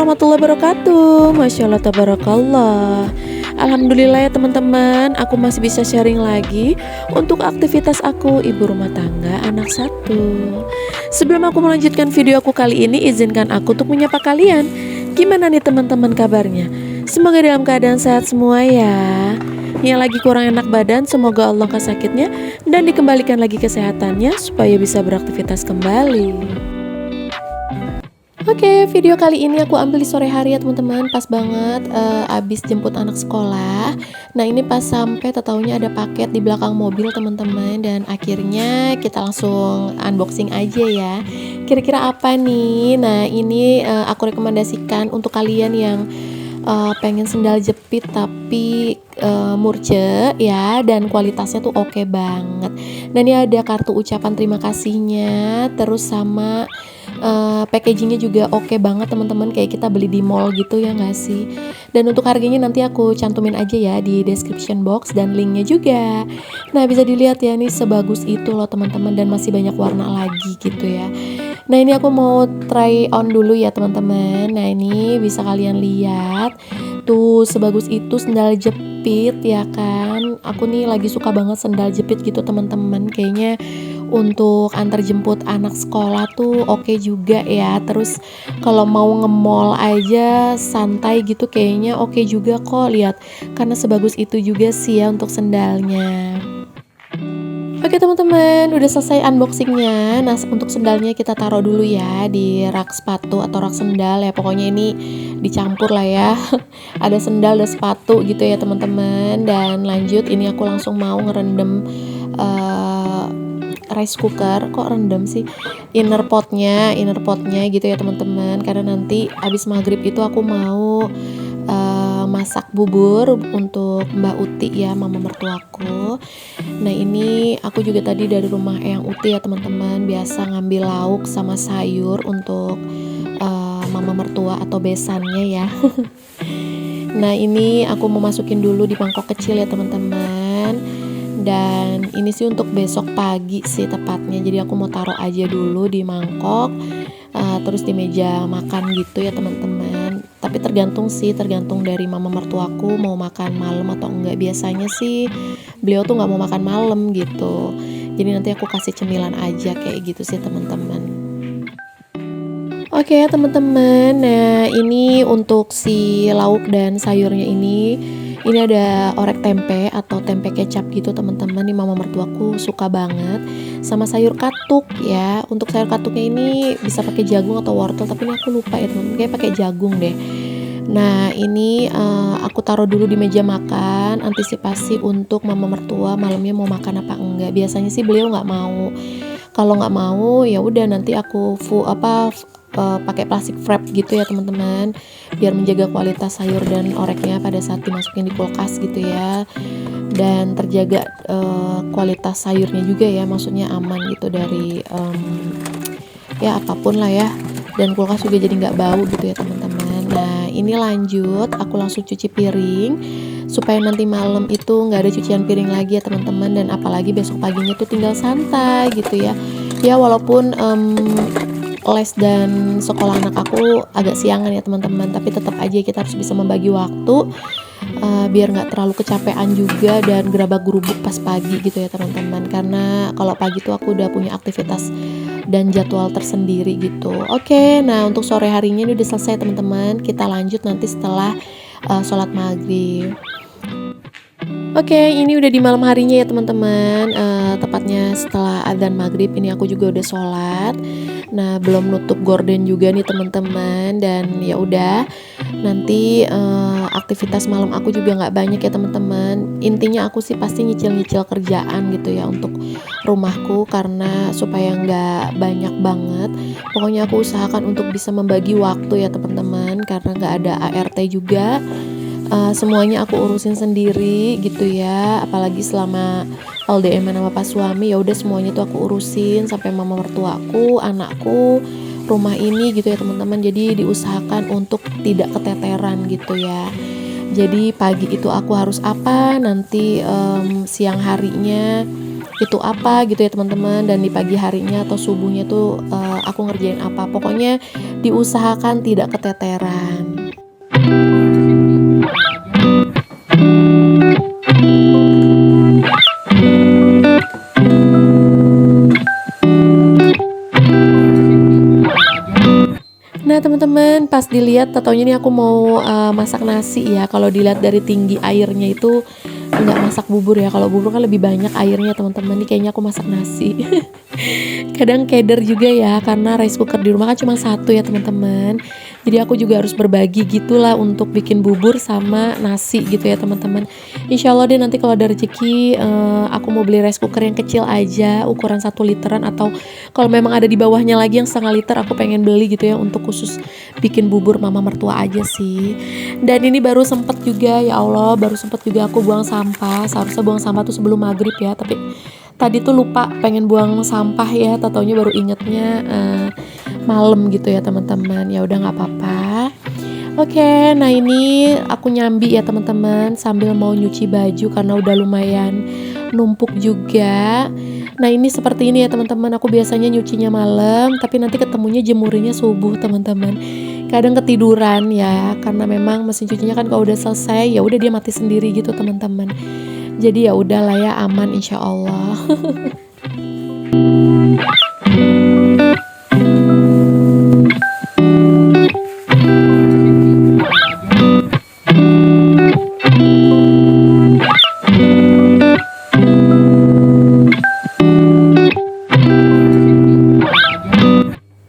warahmatullahi wabarakatuh. Masya Allah, tabarakallah. Alhamdulillah ya teman-teman, aku masih bisa sharing lagi untuk aktivitas aku ibu rumah tangga anak satu. Sebelum aku melanjutkan video aku kali ini, izinkan aku untuk menyapa kalian. Gimana nih teman-teman kabarnya? Semoga dalam keadaan sehat semua ya. Yang lagi kurang enak badan, semoga Allah angkat sakitnya dan dikembalikan lagi kesehatannya supaya bisa beraktivitas kembali. Oke, video kali ini aku ambil di sore hari ya teman-teman. Pas banget abis jemput anak sekolah. Nah ini pas sampai taunya ada paket di belakang mobil teman-teman. Dan akhirnya kita langsung unboxing aja ya. Kira-kira apa nih? Nah ini aku rekomendasikan untuk kalian yang pengen sendal jepit tapi murce ya, dan kualitasnya tuh oke banget. Nah ini ada kartu ucapan terima kasihnya, terus sama packagingnya juga oke banget teman-teman, kayak kita beli di mall gitu ya nggak sih. Dan untuk harganya nanti aku cantumin aja ya di description box dan linknya juga. Nah bisa dilihat ya, nih sebagus itu loh teman-teman, dan masih banyak warna lagi gitu ya. Nah ini aku mau try on dulu ya teman-teman. Nah ini bisa kalian lihat tuh, sebagus itu sendal jepit ya kan. Aku nih lagi suka banget sendal jepit gitu teman-teman. Kayaknya untuk antar jemput anak sekolah tuh oke juga ya. Terus kalau mau nge-mall aja santai gitu kayaknya oke juga kok, lihat. Karena sebagus itu juga sih ya untuk sendalnya. Oke teman-teman, udah selesai unboxingnya. Nah untuk sendalnya kita taruh dulu ya di rak sepatu atau rak sendal ya. Pokoknya ini dicampur lah ya. Ada sendal dan sepatu gitu ya teman-teman. Dan lanjut, ini aku langsung mau ngerendam rice cooker. Kok rendam sih? Inner potnya gitu ya teman-teman. Karena nanti abis maghrib itu aku mau masak bubur untuk Mbak Uti ya, mama mertuaku. Nah ini aku juga tadi dari rumah Eyang Uti ya teman-teman, biasa ngambil lauk sama sayur untuk mama mertua atau besannya ya. Nah ini aku mau masukin dulu di mangkok kecil ya teman-teman. Dan ini sih untuk besok pagi sih tepatnya, jadi aku mau taruh aja dulu di mangkok, terus di meja makan gitu ya teman-teman. Tapi tergantung dari mama mertuaku mau makan malam atau enggak. Biasanya sih beliau tuh nggak mau makan malam gitu, jadi nanti aku kasih cemilan aja kayak gitu sih teman-teman. Oke ya teman-teman, nah ini untuk si lauk dan sayurnya ini ada orek tempe atau tempe kecap gitu teman-teman. Ini mama mertuaku suka banget sama sayur katuk ya. Untuk sayur katuknya ini bisa pakai jagung atau wortel, tapi ini aku lupa ya teman-teman, kayak pakai jagung deh. Nah ini aku taruh dulu di meja makan, antisipasi untuk mama mertua malamnya mau makan apa enggak. Biasanya sih beliau nggak mau. Kalau nggak mau ya udah nanti aku pakai plastik wrap gitu ya teman-teman, biar menjaga kualitas sayur dan oreknya pada saat dimasukin di kulkas gitu ya, dan terjaga kualitas sayurnya juga ya, maksudnya aman gitu dari ya apapun lah ya, dan kulkas juga jadi nggak bau gitu ya teman-teman. Nah ini lanjut, aku langsung cuci piring supaya nanti malam itu nggak ada cucian piring lagi ya teman-teman, dan apalagi besok paginya tuh tinggal santai gitu ya. Ya walaupun les dan sekolah anak aku agak siangan ya teman-teman, tapi tetap aja kita harus bisa membagi waktu biar nggak terlalu kecapean juga dan gerabak-gerubuk pas pagi gitu ya teman-teman. Karena kalau pagi tuh aku udah punya aktivitas dan jadwal tersendiri gitu. Oke, nah untuk sore harinya ini udah selesai teman-teman. Kita lanjut nanti setelah sholat maghrib. Oke, ini udah di malam harinya ya teman-teman, tepatnya setelah adzan maghrib ini aku juga udah sholat. Nah belum nutup gorden juga nih teman-teman, dan ya udah nanti aktivitas malam aku juga nggak banyak ya teman-teman. Intinya aku sih pasti nyicil-nyicil kerjaan gitu ya untuk rumahku, karena supaya nggak banyak banget. Pokoknya aku usahakan untuk bisa membagi waktu ya teman-teman, karena nggak ada ART juga. Semuanya aku urusin sendiri gitu ya, apalagi selama LDM sama pas suami ya udah semuanya tuh aku urusin, sampai mama mertuaku, anakku, rumah ini gitu ya teman-teman. Jadi diusahakan untuk tidak keteteran gitu ya. Jadi pagi itu aku harus apa, nanti siang harinya itu apa gitu ya teman-teman, dan di pagi harinya atau subuhnya tuh aku ngerjain apa. Pokoknya diusahakan tidak keteteran. Nah teman-teman, pas dilihat taunya nih aku mau masak nasi ya. Kalau dilihat dari tinggi airnya itu nggak masak bubur ya. Kalau bubur kan lebih banyak airnya teman-teman. Ini kayaknya aku masak nasi. Kadang keder juga ya, karena rice cooker di rumah kan cuma satu ya teman-teman. Jadi aku juga harus berbagi gitulah untuk bikin bubur sama nasi gitu ya teman-teman. Insya Allah deh nanti kalau ada rezeki aku mau beli rice cooker yang kecil aja, ukuran 1 literan, atau kalau memang ada di bawahnya lagi yang setengah liter aku pengen beli gitu ya, untuk khusus bikin bubur mama mertua aja sih. Dan ini baru sempet juga, ya Allah, baru sempet juga aku buang sampah. Seharusnya buang sampah tuh sebelum maghrib ya, tapi tadi tuh lupa pengen buang sampah ya, taunya baru ingetnya malam gitu ya teman-teman. Ya udah nggak apa-apa. Oke, nah ini aku nyambi ya teman-teman sambil mau nyuci baju karena udah lumayan numpuk juga. Nah ini seperti ini ya teman-teman, aku biasanya nyucinya malam tapi nanti ketemunya jemurinnya subuh teman-teman. Kadang ketiduran ya, karena memang mesin cucinya kan kalau udah selesai ya udah dia mati sendiri gitu teman-teman. Jadi ya udahlah ya, aman insya Allah.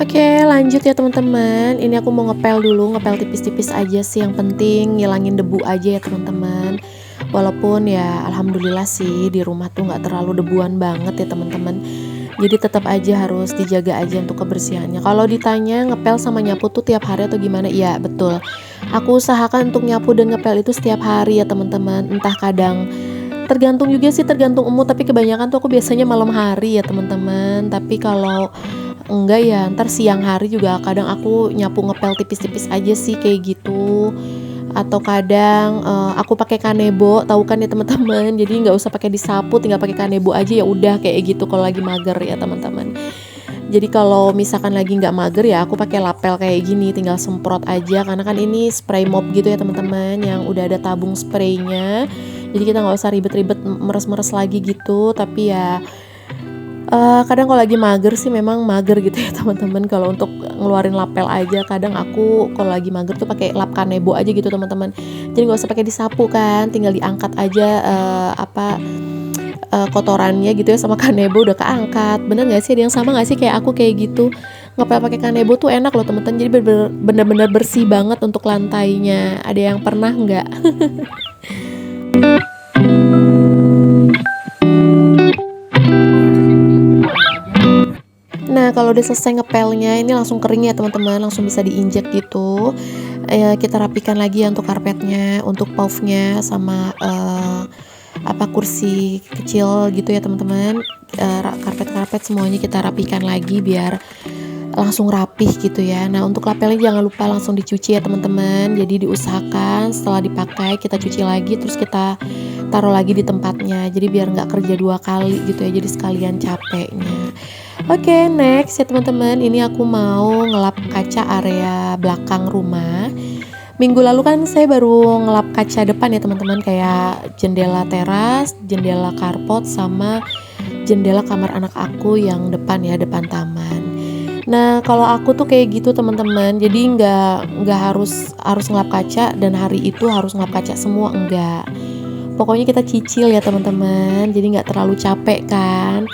Oke, lanjut ya teman-teman. Ini aku mau ngepel dulu, ngepel tipis-tipis aja sih, yang penting ngilangin debu aja ya teman-teman. Walaupun ya alhamdulillah sih di rumah tuh nggak terlalu debuan banget ya teman-teman. Jadi tetap aja harus dijaga aja untuk kebersihannya. Kalau ditanya ngepel sama nyapu tuh tiap hari atau gimana? Iya, betul. Aku usahakan untuk nyapu dan ngepel itu setiap hari ya teman-teman. Entah kadang tergantung juga sih, tergantung umur, tapi kebanyakan tuh aku biasanya malam hari ya teman-teman. Tapi kalau enggak ya ntar siang hari juga kadang aku nyapu ngepel tipis-tipis aja sih kayak gitu. Atau kadang aku pakai kanebo, tahu kan ya teman-teman. Jadi nggak usah pakai disapu, tinggal pakai kanebo aja ya udah kayak gitu kalau lagi mager ya teman-teman. Jadi kalau misalkan lagi nggak mager ya aku pakai lapel kayak gini, tinggal semprot aja karena kan ini spray mop gitu ya teman-teman, yang udah ada tabung spraynya. Jadi kita nggak usah ribet-ribet meres-meres lagi gitu. Tapi ya kadang kalau lagi mager sih memang mager gitu ya teman-teman. Kalau untuk ngeluarin lapel aja kadang aku kalau lagi mager tuh pakai lap kanebo aja gitu teman-teman. Jadi nggak usah pakai disapu kan, tinggal diangkat aja kotorannya gitu ya sama kanebo udah keangkat. Bener nggak sih, ada yang sama nggak sih kayak aku kayak gitu? Ngepel pakai kanebo tuh enak loh teman-teman. Jadi bener-bener bersih banget untuk lantainya. Ada yang pernah nggak? Nah kalau udah selesai ngepelnya ini langsung kering ya teman-teman, langsung bisa diinjek gitu. Kita rapikan lagi ya untuk karpetnya, untuk puffnya, sama kursi kecil gitu ya teman-teman. Karpet-karpet semuanya kita rapikan lagi biar langsung rapih gitu ya. Nah untuk lapelnya jangan lupa langsung dicuci ya teman-teman. Jadi diusahakan setelah dipakai kita cuci lagi, terus kita taruh lagi di tempatnya. Jadi biar nggak kerja 2 kali gitu ya, jadi sekalian capeknya. Oke, next ya teman-teman, ini aku mau ngelap kaca area belakang rumah. Minggu lalu kan saya baru ngelap kaca depan ya teman-teman, kayak jendela teras, jendela karpot, sama jendela kamar anak aku yang depan ya, depan taman. Nah kalau aku tuh kayak gitu teman-teman, jadi nggak harus ngelap kaca dan hari itu harus ngelap kaca semua, enggak. Pokoknya kita cicil ya teman-teman, jadi nggak terlalu capek kan.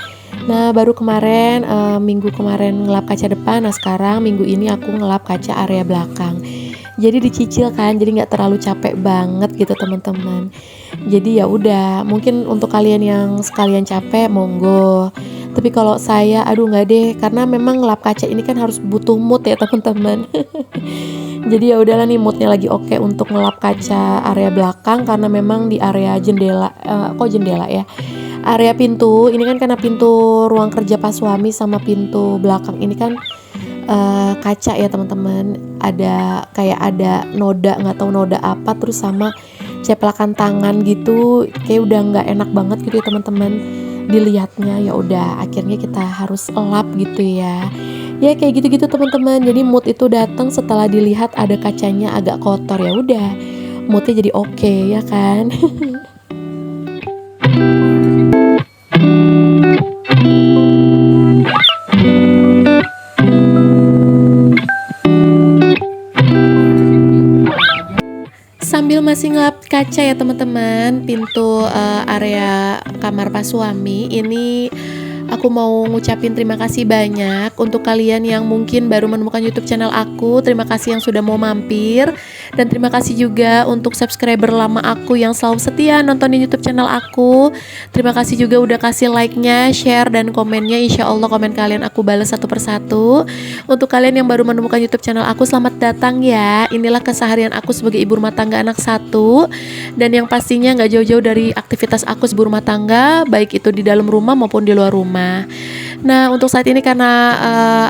Nah baru kemarin minggu kemarin ngelap kaca depan, nah sekarang minggu ini aku ngelap kaca area belakang. Jadi dicicil kan, jadi nggak terlalu capek banget gitu teman-teman. Jadi ya udah, mungkin untuk kalian yang sekalian capek monggo. Tapi kalau saya, aduh nggak deh, karena memang ngelap kaca ini kan harus butuh mood ya teman-teman. Jadi ya udahlah nih, moodnya lagi oke untuk ngelap kaca area belakang karena memang di area jendela, kok jendela ya? Area pintu ini kan, karena pintu ruang kerja pas suami sama pintu belakang ini kan kaca ya teman-teman. Ada noda, nggak tahu noda apa, terus sama ceplakan tangan gitu, kayak udah nggak enak banget gitu ya teman-teman. dilihatnya. Ya udah akhirnya kita harus elap gitu ya. Ya kayak gitu-gitu teman-teman. Jadi mood itu datang setelah dilihat ada kacanya agak kotor, ya udah moodnya jadi oke ya kan. Sambil masih ngelap kaca ya teman-teman, pintu area kamar pas suami ini, aku mau ngucapin terima kasih banyak untuk kalian yang mungkin baru menemukan YouTube channel aku. Terima kasih yang sudah mau mampir. Dan terima kasih juga untuk subscriber lama aku yang selalu setia nontonin YouTube channel aku. Terima kasih juga udah kasih like-nya, share, dan komennya. Insya Allah komen kalian aku balas satu persatu. Untuk kalian yang baru menemukan YouTube channel aku, selamat datang ya. Inilah keseharian aku sebagai ibu rumah tangga anak satu. Dan yang pastinya nggak jauh-jauh dari aktivitas aku sebagai rumah tangga, baik itu di dalam rumah maupun di luar rumah. Nah untuk saat ini karena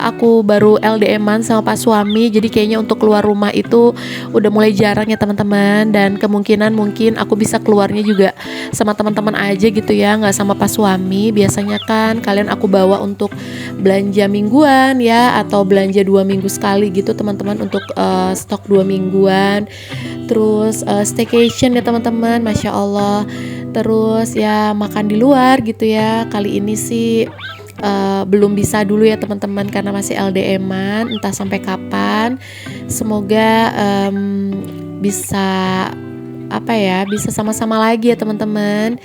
aku baru LDM-an sama pak suami, jadi kayaknya untuk keluar rumah itu udah mulai jarang ya teman-teman. Dan kemungkinan mungkin aku bisa keluarnya juga sama teman-teman aja gitu ya, nggak sama pak suami. Biasanya kan kalian aku bawa untuk belanja mingguan ya, atau belanja 2 minggu sekali gitu teman-teman, untuk stok 2 mingguan. Terus staycation ya teman-teman, Masya Allah. Terus ya makan di luar gitu ya. Kali ini sih belum bisa dulu ya teman-teman karena masih LDM-an, entah sampai kapan. Semoga bisa bisa sama-sama lagi ya teman-teman.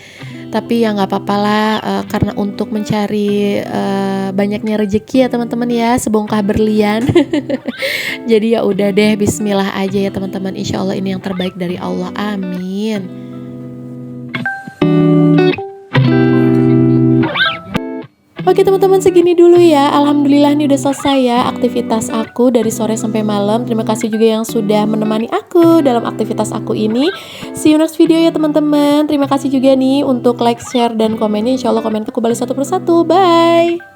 Tapi ya nggak apa-apa lah, karena untuk mencari banyaknya rezeki ya teman-teman ya, sebongkah berlian. Jadi ya udah deh, Bismillah aja ya teman-teman. Insya Allah ini yang terbaik dari Allah, amin. Oke teman-teman, segini dulu ya. Alhamdulillah nih udah selesai ya aktivitas aku dari sore sampai malam. Terima kasih juga yang sudah menemani aku dalam aktivitas aku ini. See you next video ya teman-teman. Terima kasih juga nih untuk like, share, dan komennya. Insya Allah komen aku balas satu persatu. Bye.